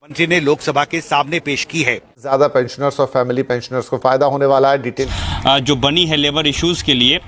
मंत्री ने लोकसभा के सामने पेश की है। ज्यादा पेंशनर्स और फैमिली पेंशनर्स को फायदा होने वाला है। डिटेल जो बनी है लेबर इश्यूज के लिए,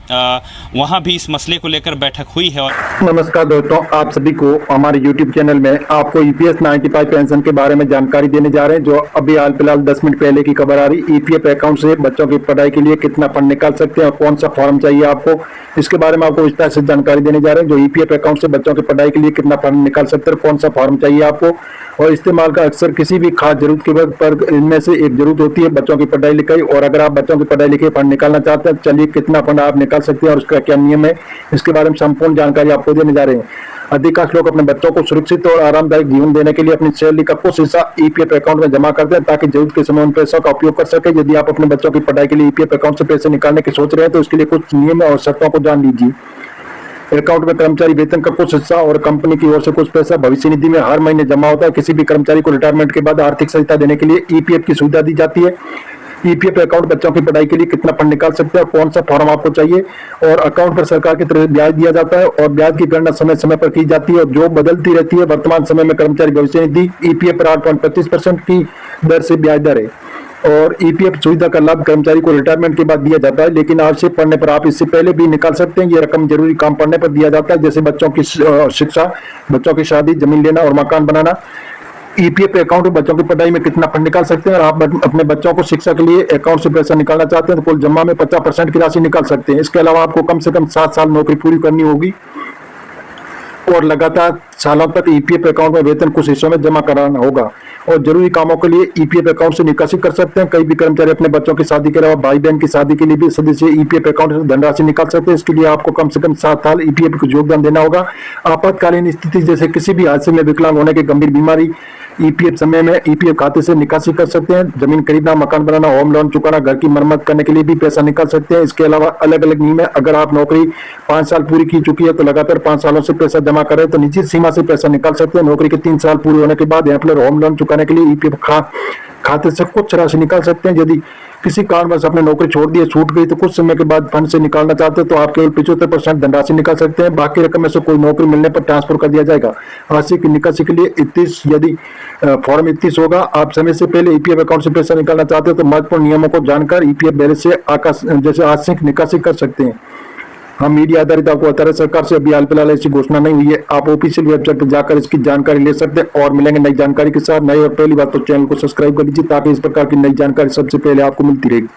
वहां भी इस मसले को लेकर बैठक हुई है। नमस्कार दोस्तों, आप सभी को हमारे YouTube चैनल में आपको EPS 95 पेंशन के बारे में जानकारी देने जा रहे हैं। जो अभी हाल फिलहाल 10 मिनट पहले की खबर आ रही, EPF अकाउंट से बच्चों की पढ़ाई के लिए कितना फंड निकाल सकते हैं और कौन सा फॉर्म चाहिए आपको, इसके बारे में आपको विस्तार से जानकारी देने जा रहे हैं। जो EPF अकाउंट से बच्चों की पढ़ाई के लिए कितना फंड निकाल सकते हैं, कौन सा फॉर्म चाहिए आपको, और इस्तेमाल का अक्सर किसी भी खास जरूरत के वक्त पर इनमें से एक जरूरत होती है बच्चों की पढ़ाई लिखाई। और अगर आप बच्चों की पढ़ाई लिखाई फंड निकालना चाहते हैं, चलिए कितना फंड आप निकाल सकते हैं और उसका क्या नियम है, इसके बारे में संपूर्ण जानकारी आपको देने जा रहे हैं। अधिकांश लोग अपने बच्चों को सुरक्षित और आरामदायक जीवन देने के लिए अपनी सैलरी का कुछ हिस्सा EPF अकाउंट में जमा करते हैं ताकि जरूरत के समय उन पैसों का उपयोग कर सके। यदि आप अपने बच्चों की पढ़ाई के लिए EPF अकाउंट से पैसे निकालने की सोच रहे हैं तो इसके लिए कुछ नियम और शर्तों को जान लीजिए। अकाउंट में कर्मचारी वेतन का कुछ हिस्सा और कंपनी की ओर से कुछ पैसा भविष्य निधि में हर महीने जमा होता है। किसी भी कर्मचारी को रिटायरमेंट के बाद आर्थिक सहायता देने के लिए EPF की सुविधा दी जाती है। EPF अकाउंट बच्चों की पढ़ाई के लिए कितना फंड निकाल सकते हैं और कौन सा फॉर्म आपको चाहिए, और अकाउंट पर सरकार की तरफ से ब्याज दिया जाता है और ब्याज की गणना समय समय पर की जाती है और जो बदलती रहती है। वर्तमान समय में कर्मचारी भविष्य निधि EPF पर 8.25% की दर से ब्याज दर है और EPF सुविधा का लाभ कर्मचारी को रिटायरमेंट के बाद दिया जाता है, लेकिन आवश्यक पड़ने पर आप इससे पहले भी निकाल सकते हैं। ये रकम जरूरी काम पड़ने पर दिया जाता है, जैसे बच्चों की शिक्षा, बच्चों की शादी, जमीन लेना और मकान बनाना। EPF अकाउंट में बच्चों की पढ़ाई में कितना फंड निकाल सकते हैं, और आप अपने बच्चों को शिक्षा के लिए अकाउंट से पैसा निकालना चाहते हैं तो कुल जमा में 50% की राशि निकाल सकते हैं। इसके अलावा आपको कम से कम 7 साल नौकरी पूरी करनी होगी और लगातार सालों तक EPF अकाउंट में वेतन कुछ हिस्सों में जमा कराना होगा और जरूरी कामों के लिए EPF अकाउंट से निकासी कर सकते हैं। कई भी कर्मचारी अपने बच्चों की शादी के अलावा भाई बहन की शादी के लिए भी सदस्य EPF अकाउंट से धनराशि निकाल सकते हैं। इसके लिए आपको कम से कम 7 साल EPF को योगदान देना होगा। आपातकालीन स्थिति जैसे किसी भी हादसे में, विकलांग होने की गंभीर बीमारी, EPF समय में EPF खाते से निकासी कर सकते हैं। जमीन खरीदना, मकान बनाना, होम लोन चुकाना, घर की मरम्मत करने के लिए भी पैसा निकाल सकते हैं। इसके अलावा अलग अलग नियम है। अगर आप नौकरी 5 साल पूरी की चुकी है तो लगातार 5 सालों से पैसा जमा करें तो निश्चित सीमा से पैसा निकाल सकते हैं। नौकरी के 3 साल पूरे होने के बाद एम्प्लॉयर होम लोन चुकाने के लिए EPF खाते से कुछ राशि निकाल सकते हैं। यदि किसी कारणवश अपने नौकरी छोड़ दी, छूट गई तो कुछ समय के बाद फंड से निकालना चाहते हैं तो आप केवल 75% धनराशि निकाल सकते हैं। बाकी रकम में से कोई नौकरी मिलने पर ट्रांसफर कर दिया जाएगा। राशि की निकासी के लिए 31 यदि फॉर्म 31 होगा, आप समय से पहले EPF अकाउंट से पैसा निकालना चाहते हैं तो महत्वपूर्ण नियमों को जानकर EPF बैलेंस से जैसे आंशिक निकासी कर सकते हैं। हम मीडिया आधारित आपको बता रहे, सरकार से अभी हाल फिलहाल ऐसी घोषणा नहीं हुई है। आप ऑफिशियल वेबसाइट पर जाकर इसकी जानकारी ले सकते हैं और मिलेंगे नई जानकारी के साथ। नई और पहली बात तो चैनल को सब्सक्राइब कर लीजिए ताकि इस प्रकार की नई जानकारी सबसे पहले आपको मिलती रहेगी।